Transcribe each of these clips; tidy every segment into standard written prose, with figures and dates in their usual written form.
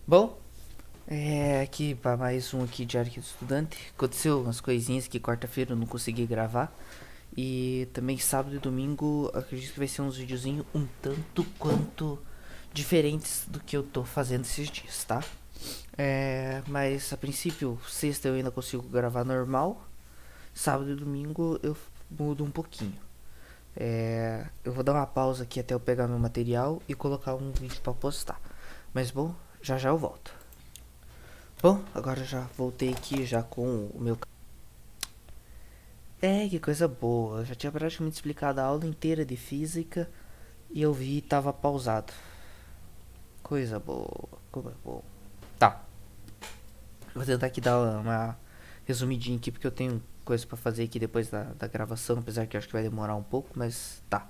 Bom, aqui para mais um aqui Diário aqui do Estudante. Aconteceu umas coisinhas que quarta-feira eu não consegui gravar. E também sábado e domingo acredito que vai ser uns videozinhos um tanto quanto diferentes do que eu tô fazendo esses dias, tá? Mas a princípio, sexta eu ainda consigo gravar normal. Sábado e domingo eu mudo um pouquinho. Eu vou dar uma pausa aqui até eu pegar meu material e colocar um vídeo para postar. Mas bom, já já eu volto. Bom, agora já voltei aqui já com o meu. Que coisa boa. Eu já tinha praticamente explicado a aula inteira de física e eu vi e tava pausado. Coisa boa, como é bom. Tá, vou tentar aqui dar uma resumidinha aqui porque eu tenho coisa pra fazer aqui depois da gravação, apesar que eu acho que vai demorar um pouco, mas tá.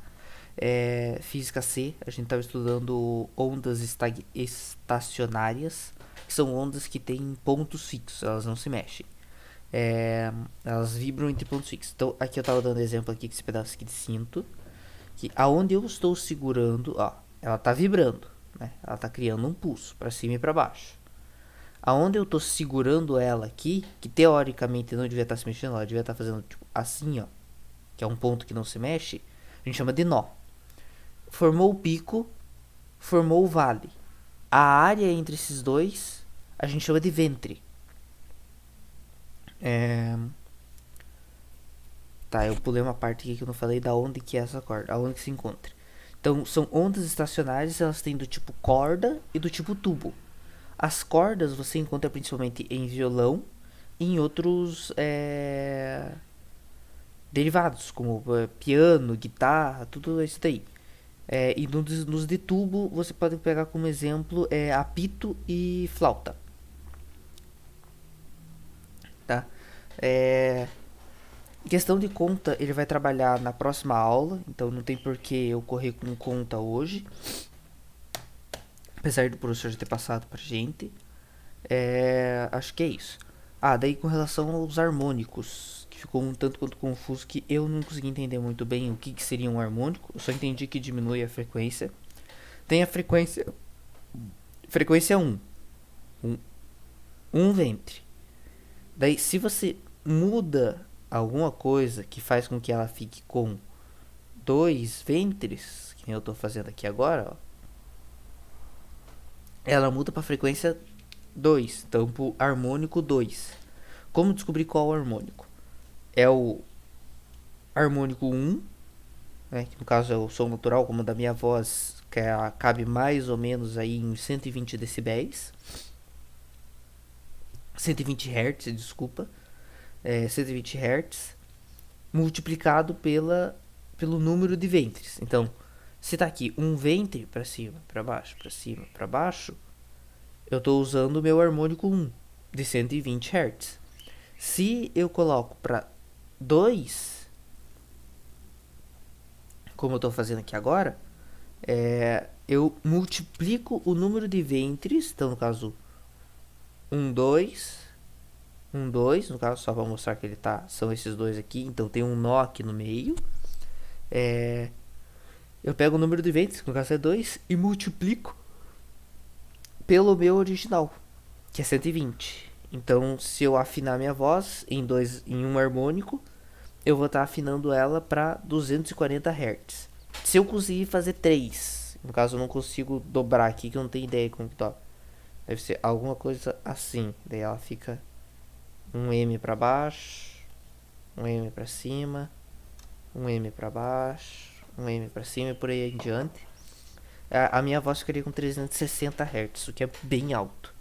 Física C, a gente tava estudando ondas estacionárias, que são ondas que têm pontos fixos, elas não se mexem. é, Elas vibram entre pontos fixos. Então, aqui eu tava dando exemplo aqui com esse pedaço aqui de cinto, que aonde eu estou segurando, ó, ela tá vibrando, né? Ela tá criando um pulso para cima e para baixo. Aonde eu tô segurando ela aqui, que teoricamente não devia estar se mexendo, ela devia estar fazendo tipo assim, ó, que é um ponto que não se mexe, a gente chama de nó. Formou o pico, formou o vale. A área entre esses dois a gente chama de ventre. É, Tá, eu pulei uma parte aqui que eu não falei da onde que é essa corda, aonde que se encontra. Então, são ondas estacionárias, elas têm do tipo corda e do tipo tubo. As cordas você encontra principalmente em violão e em outros derivados, como piano, guitarra, tudo isso daí. E nos de tubo você pode pegar como exemplo apito e flauta, tá? É, Questão de conta, ele vai trabalhar na próxima aula, então não tem por que eu correr com conta hoje, apesar do professor já ter passado pra gente. Acho que é isso. Daí com relação aos harmônicos, que ficou um tanto quanto confuso, que eu não consegui entender muito bem o que seria um harmônico, eu só entendi que diminui a frequência. Tem a frequência um, um ventre. Daí se você muda alguma coisa que faz com que ela fique com dois ventres, que nem eu tô fazendo aqui agora, ó, ela muda para frequência 2, então pro harmônico 2. Como descobrir qual é o harmônico? É o harmônico um, né, que no caso é o som natural, como o da minha voz, que cabe mais ou menos aí em 120 decibéis. 120 Hz, desculpa. 120 Hz multiplicado pelo número de ventres. Então, se tá aqui um ventre para cima, para baixo, para cima, para baixo, eu estou usando o meu harmônico um de 120 Hz. Se eu coloco para 2, como eu estou fazendo aqui agora, eu multiplico o número de ventres, então no caso um 2 um 2 no caso só para mostrar que ele tá, são esses dois aqui, então tem um nó aqui no meio. Eu pego o número de ventres, que no caso é 2 e multiplico pelo meu original, que é 120. Então, se eu afinar minha voz em um harmônico, eu vou estar afinando ela para 240 Hz. Se eu conseguir fazer 3, no caso eu não consigo dobrar aqui, que eu não tenho ideia como que toca. Deve ser alguma coisa assim. Daí ela fica um M para baixo, um M para cima, um M para baixo, um M para cima e por aí em diante. A minha voz ficaria com 360 Hz, o que é bem alto.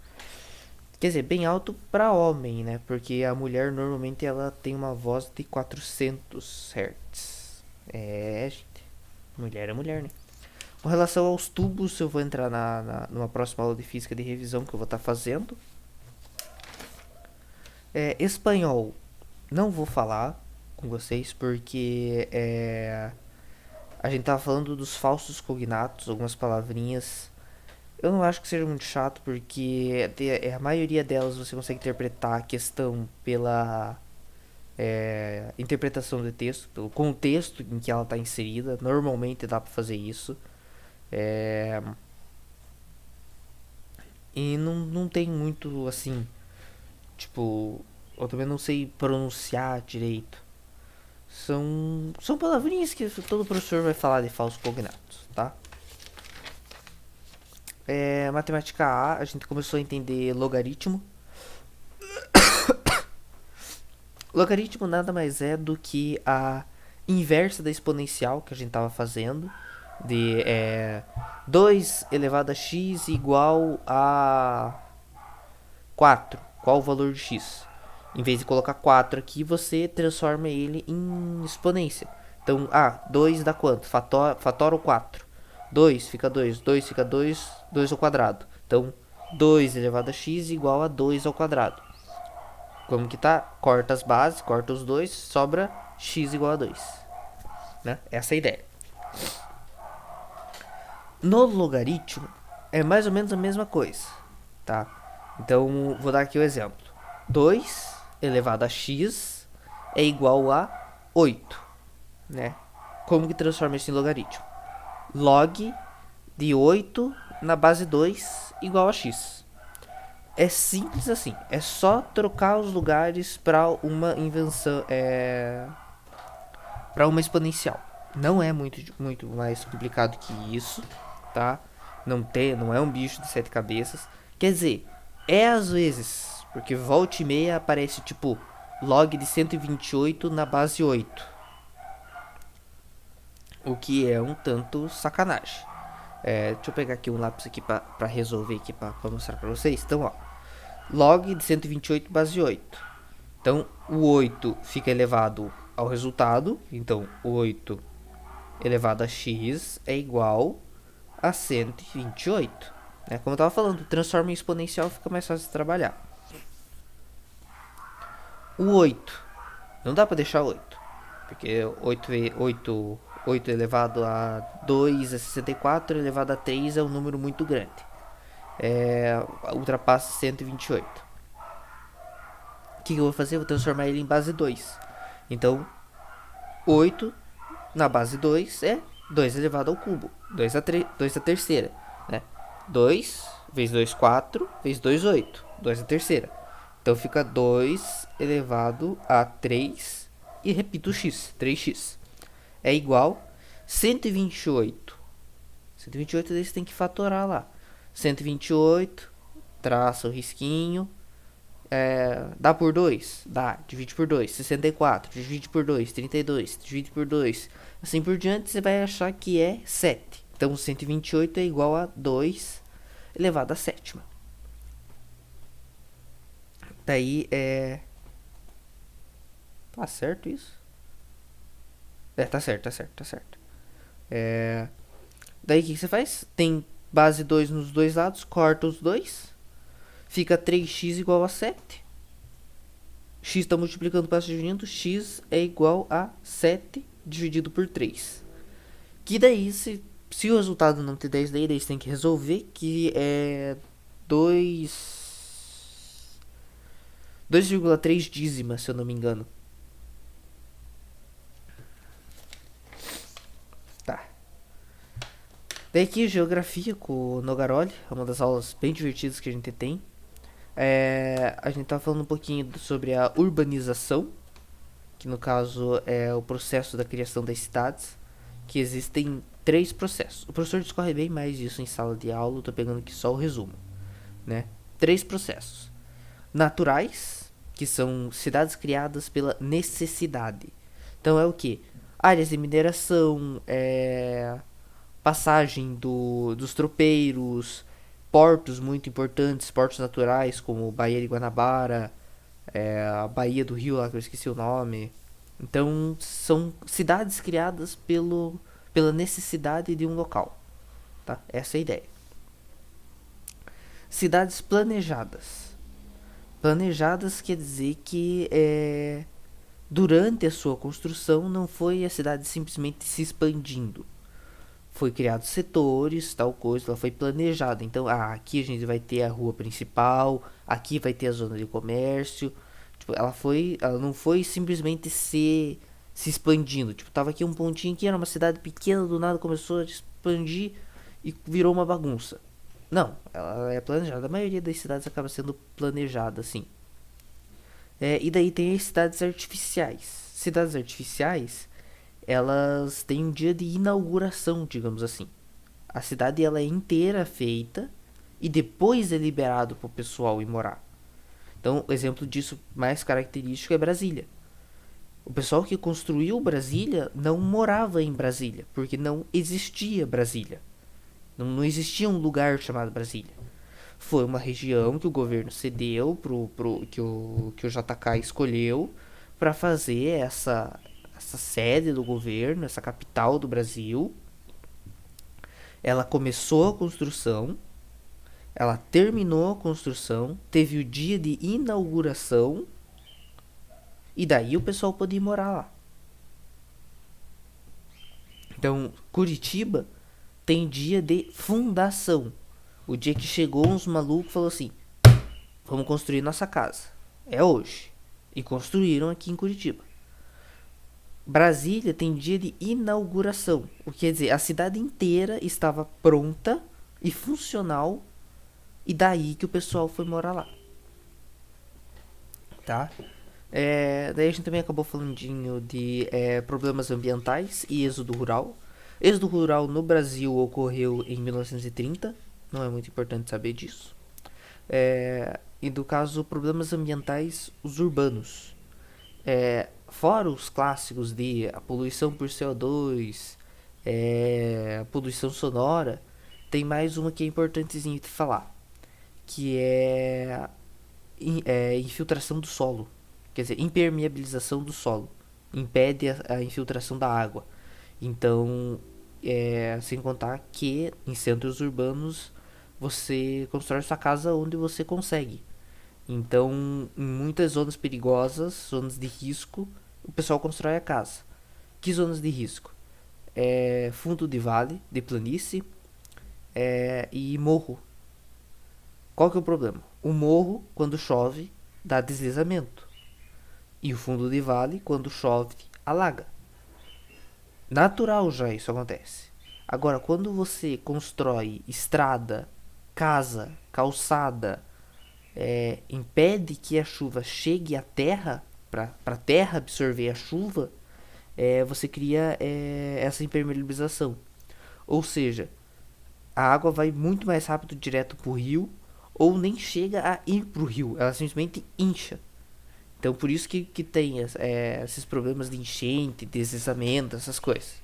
Quer dizer, bem alto para homem, né? Porque a mulher normalmente ela tem uma voz de 400 Hz. Gente. Mulher é mulher, né? Com relação aos tubos, eu vou entrar numa próxima aula de física de revisão que eu vou estar fazendo. Espanhol, não vou falar com vocês porque a gente tava falando dos falsos cognatos, algumas palavrinhas. Eu não acho que seja muito chato porque a maioria delas você consegue interpretar a questão pela interpretação do texto, pelo contexto em que ela está inserida. Normalmente dá para fazer isso. É, E não tem muito assim, tipo, eu também não sei pronunciar direito. São palavrinhas que todo professor vai falar de falsos cognatos, tá? Matemática A gente começou a entender logaritmo. Logaritmo nada mais é do que a inversa da exponencial que a gente estava fazendo. De 2 elevado a x igual a 4. Qual o valor de x? Em vez de colocar 4 aqui, você transforma ele em exponência. Então, 2 dá quanto? Fatora o 4. 2 fica 2, 2 fica 2, 2 ao quadrado. Então, 2 elevado a x igual a 2 ao quadrado. Como que tá? Corta as bases, corta os dois, sobra x igual a 2. Né? Essa é a ideia. No logaritmo, é mais ou menos a mesma coisa. Tá? Então, vou dar aqui o exemplo. 2 elevado a x é igual a 8. Né? Como que transforma isso em logaritmo? Log de 8 na base 2 igual a x. É simples assim. É só trocar os lugares para uma invenção. Para uma exponencial. Não é muito mais complicado que isso, tá? Não é um bicho de 7 cabeças. Quer dizer, é às vezes, porque volta e meia aparece tipo log de 128 na base 8. O que é um tanto sacanagem. Deixa eu pegar aqui um lápis aqui para resolver aqui para mostrar para vocês. Então, ó, log de 128 base 8. Então, o 8 fica elevado ao resultado. Então, 8 elevado a x é igual a 128. Né? Como eu estava falando, transforma em exponencial, fica mais fácil de trabalhar. O 8, não dá para deixar 8. Porque 8 elevado a 2 é 64, elevado a 3 é um número muito grande. Ultrapassa 128. O que eu vou fazer? Eu vou transformar ele em base 2. Então, 8 na base 2 é 2 elevado ao cubo. 2 a terceira. Né? 2 vezes 2, 4. Vezes 2, 8. 2 a terceira. Então fica 2 elevado a 3. E repito o x. 3x. É igual 128. 128 daí você tem que fatorar lá. 128. Traça o risquinho. Dá por 2? Dá. Divide por 2. 64. Divide por 2. 32. Divide por 2. Assim por diante, você vai achar que é 7. Então, 128 é igual a 2 elevado a sétima. Daí, tá certo isso? Tá certo, tá certo, tá certo. Daí, o que você faz? Tem base 2 nos dois lados, corta os dois. Fica 3x igual a 7. X está multiplicando para dividindo. X é igual a 7 dividido por 3. Que daí, se o resultado não ter 10, daí você tem que resolver, que é 2,3 dízimas, se eu não me engano. Tá. Daí aqui, geografia com o Nogaroli, é uma das aulas bem divertidas que a gente tem. A gente tá falando um pouquinho sobre a urbanização, que no caso é o processo da criação das cidades, que existem 3 processos. O professor discorre bem mais disso em sala de aula, eu tô pegando aqui só o resumo, né? 3 processos. Naturais, que são cidades criadas pela necessidade. Então é o que? Áreas de mineração, passagem dos tropeiros, portos muito importantes, portos naturais como Baía de Guanabara, a Baía do Rio lá que eu esqueci o nome. Então são cidades criadas pela necessidade de um local, tá? Essa é a ideia. Cidades planejadas. Planejadas quer dizer que durante a sua construção não foi a cidade simplesmente se expandindo. Foi criado setores, tal coisa, ela foi planejada. Então, aqui a gente vai ter a rua principal, aqui vai ter a zona de comércio. Tipo, ela não foi simplesmente se expandindo. Tipo, tava aqui um pontinho aqui, era uma cidade pequena, do nada começou a expandir e virou uma bagunça. Não, ela é planejada. A maioria das cidades acaba sendo planejada, assim. E daí tem as cidades artificiais. Cidades artificiais, elas têm um dia de inauguração, digamos assim. A cidade ela é inteira feita e depois é liberado para o pessoal ir morar. Então, o exemplo disso mais característico é Brasília. O pessoal que construiu Brasília não morava em Brasília, porque não existia Brasília. Não existia um lugar chamado Brasília. Foi uma região que o governo cedeu que o JK escolheu para fazer essa sede do governo, essa capital do Brasil. Ela começou a construção, ela terminou a construção, teve o dia de inauguração e daí o pessoal pôde ir morar lá. Então, Curitiba tem dia de fundação. O dia que chegou uns malucos e falou assim: vamos construir nossa casa. É hoje. E construíram aqui em Curitiba. Brasília tem dia de inauguração. O que quer dizer, a cidade inteira estava pronta e funcional. E daí que o pessoal foi morar lá. Tá? Daí a gente também acabou falando de problemas ambientais e êxodo rural. Êxodo rural no Brasil ocorreu em 1930. Não é muito importante saber disso. E do caso, problemas ambientais, os urbanos. Fora os clássicos de a poluição por CO2, a poluição sonora, tem mais uma que é importantezinha de falar, que é infiltração do solo. Quer dizer, impermeabilização do solo. Impede a infiltração da água. Então, sem contar que em centros urbanos você constrói sua casa onde você consegue. Então, em muitas zonas perigosas, zonas de risco, o pessoal constrói a casa. Que zonas de risco? Fundo de vale, de planície, e morro. Qual que é o problema? O morro, quando chove, dá deslizamento. E o fundo de vale, quando chove, alaga. Natural já isso acontece. Agora, quando você constrói estrada, casa, calçada, impede que a chuva chegue à terra, para a terra absorver a chuva, você cria essa impermeabilização. Ou seja, a água vai muito mais rápido direto para o rio, ou nem chega a ir para o rio, ela simplesmente incha. Então por isso que tem esses problemas de enchente, deslizamento, essas coisas.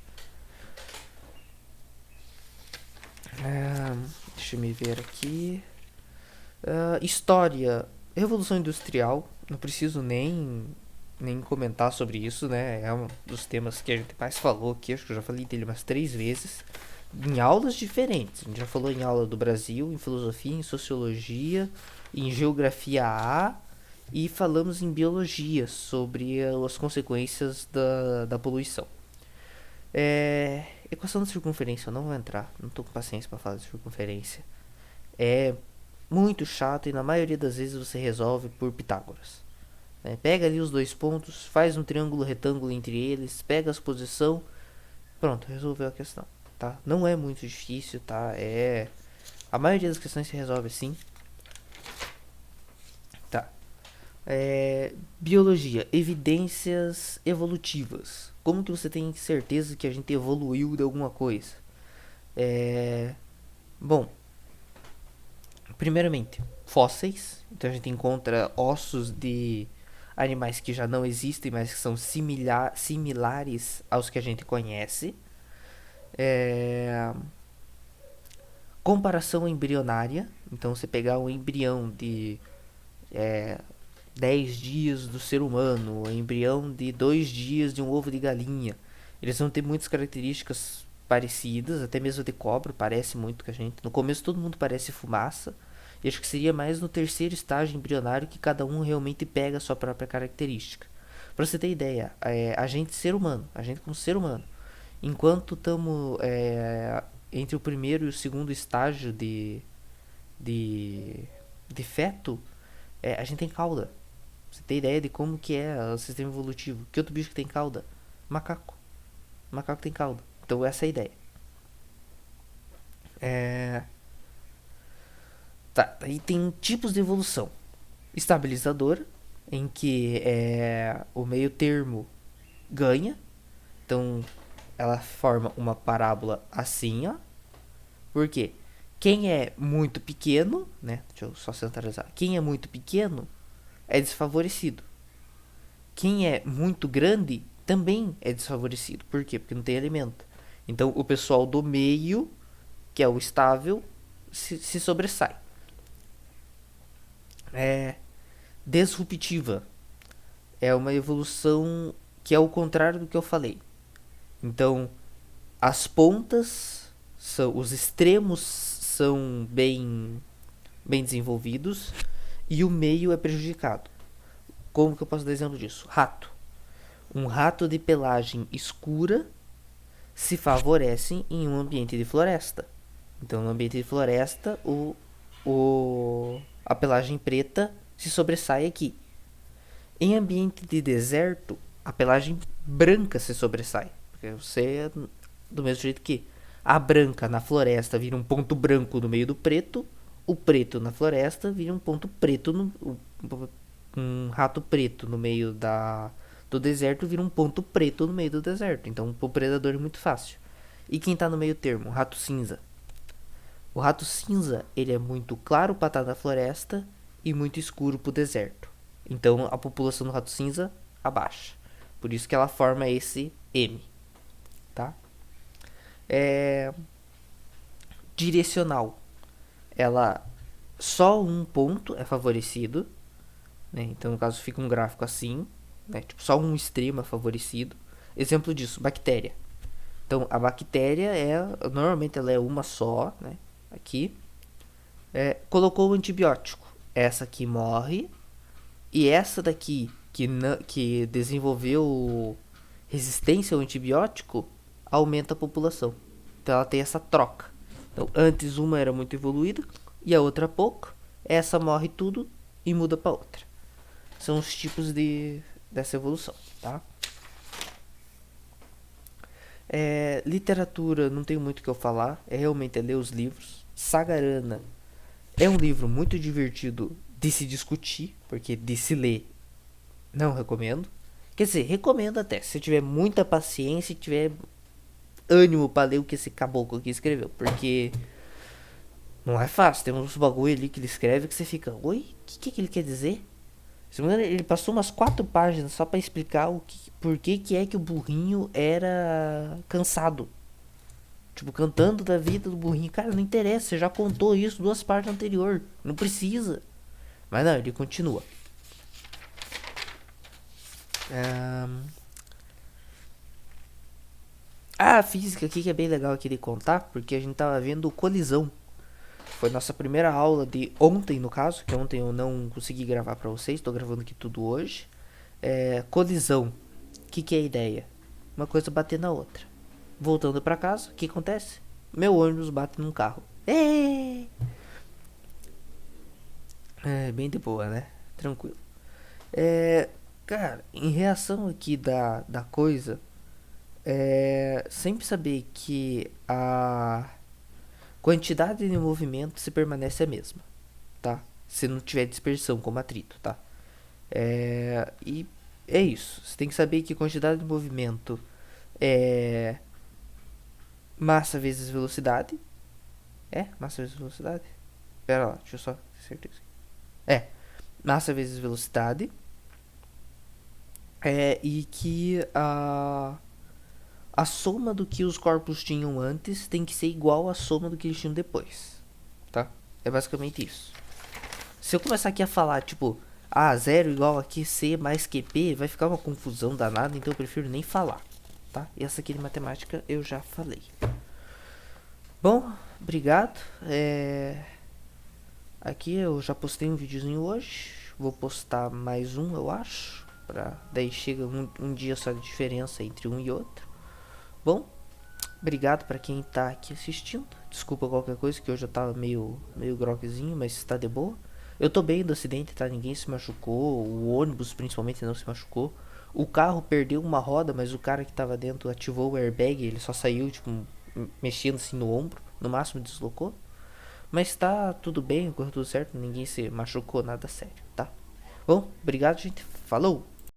Deixa eu me ver aqui. História. Revolução Industrial. Não preciso nem comentar sobre isso, né? É um dos temas que a gente mais falou aqui. Acho que eu já falei dele umas 3 vezes. Em aulas diferentes. A gente já falou em aula do Brasil, em filosofia, em sociologia, em geografia A. E falamos em biologia sobre as consequências da poluição. Equação de circunferência, eu não vou entrar. Não tô com paciência para falar de circunferência. É muito chato e na maioria das vezes você resolve por Pitágoras. Pega ali os dois pontos, faz um triângulo retângulo entre eles, pega as posição, pronto, resolveu a questão, tá? Não é muito difícil, tá? A maioria das questões se resolve assim. Tá. Biologia, evidências evolutivas. Como que você tem certeza que a gente evoluiu de alguma coisa? Bom, primeiramente, fósseis. Então a gente encontra ossos de animais que já não existem, mas que são similares aos que a gente conhece. Comparação embrionária. Então você pegar um embrião de 10 dias do ser humano, um embrião de 2 dias de um ovo de galinha. Eles vão ter muitas características parecidas, até mesmo de cobra, parece muito com a gente. No começo todo mundo parece fumaça. E acho que seria mais no terceiro estágio embrionário que cada um realmente pega a sua própria característica. Pra você ter ideia, a gente ser humano, a gente como ser humano, enquanto estamos entre o primeiro e o segundo estágio de, de feto, a gente tem cauda. Você tem ideia de como que é o sistema evolutivo? Que outro bicho que tem cauda? Macaco. Macaco tem cauda. Então essa é a ideia. Tá, aí tem tipos de evolução. Estabilizadora, em que o meio termo ganha. Então, ela forma uma parábola assim, ó. Por quê? Quem é muito pequeno, né? Deixa eu só centralizar. Quem é muito pequeno é desfavorecido. Quem é muito grande também é desfavorecido. Por quê? Porque não tem alimento. Então, o pessoal do meio, que é o estável, se sobressai. É disruptiva. É uma evolução que é o contrário do que eu falei. Então, as pontas são, os extremos são bem desenvolvidos e o meio é prejudicado. Como que eu posso dar exemplo disso? Rato. Um rato de pelagem escura se favorece em um ambiente de floresta. Então, no ambiente de floresta, a pelagem preta se sobressai aqui. Em ambiente de deserto, a pelagem branca se sobressai. Porque você é do mesmo jeito que a branca na floresta vira um ponto branco no meio do preto, o preto na floresta vira um ponto preto, um rato preto no meio do deserto vira um ponto preto no meio do deserto. Então o predador é muito fácil. E quem está no meio termo? O rato cinza. O rato cinza ele é muito claro para estar na floresta e muito escuro para o deserto. Então a população do rato cinza abaixa. Por isso que ela forma esse M, tá? Direcional. Ela só um ponto é favorecido, né? Então no caso fica um gráfico assim, né? Tipo, só um extremo é favorecido. Exemplo disso, bactéria. Então a bactéria normalmente ela é uma só, né? Aqui colocou o antibiótico. Essa aqui morre e essa daqui que desenvolveu resistência ao antibiótico aumenta a população. Então ela tem essa troca. Então antes uma era muito evoluída e a outra pouco. Essa morre tudo e muda para outra. São os tipos dessa evolução, tá? Literatura, não tenho muito o que eu falar. Realmente ler os livros. Sagarana é um livro muito divertido de se discutir, porque de se ler não recomendo. Quer dizer, recomendo até, se tiver muita paciência e tiver ânimo para ler o que esse caboclo aqui escreveu, porque não é fácil, tem uns bagulho ali que ele escreve que você fica, oi, o que ele quer dizer? Se não me engano, ele passou umas 4 páginas só para explicar por que é que o burrinho era cansado. Tipo, cantando da vida do burrinho. Cara, não interessa, você já contou isso 2 partes anterior. Não precisa. Mas não, ele continua. A física aqui que é bem legal aqui de contar, porque a gente tava vendo Colisão. Foi nossa primeira aula de ontem, no caso, que ontem eu não consegui gravar pra vocês, tô gravando aqui tudo hoje. Colisão. O que é a ideia? Uma coisa bater na outra. Voltando pra casa, o que acontece? Meu ônibus bate num carro. É bem de boa, né? Tranquilo. Cara, em reação aqui da coisa, sempre saber que a quantidade de movimento se permanece a mesma, tá? Se não tiver dispersão como atrito, tá? E é isso. Você tem que saber que quantidade de movimento é massa vezes velocidade. Massa vezes velocidade? Pera lá, deixa eu só ter certeza. Massa vezes velocidade. E que a soma do que os corpos tinham antes tem que ser igual à soma do que eles tinham depois, tá? É basicamente isso. Se eu começar aqui a falar, tipo, 0 igual a QC mais QP, vai ficar uma confusão danada, então eu prefiro nem falar, tá? E essa aqui de matemática eu já falei. Bom, obrigado. Aqui eu já postei um videozinho hoje, vou postar mais um, eu acho, daí chega um dia só de diferença entre um e outro. Bom, obrigado para quem tá aqui assistindo. Desculpa qualquer coisa que eu já tava meio groquezinho, mas tá de boa. Eu tô bem do acidente, tá? Ninguém se machucou, o ônibus principalmente não se machucou. O carro perdeu uma roda, mas o cara que tava dentro ativou o airbag, ele só saiu tipo mexendo assim no ombro, no máximo deslocou. Mas tá tudo bem, correu tudo certo, ninguém se machucou, nada sério, tá? Bom, obrigado, gente. Falou!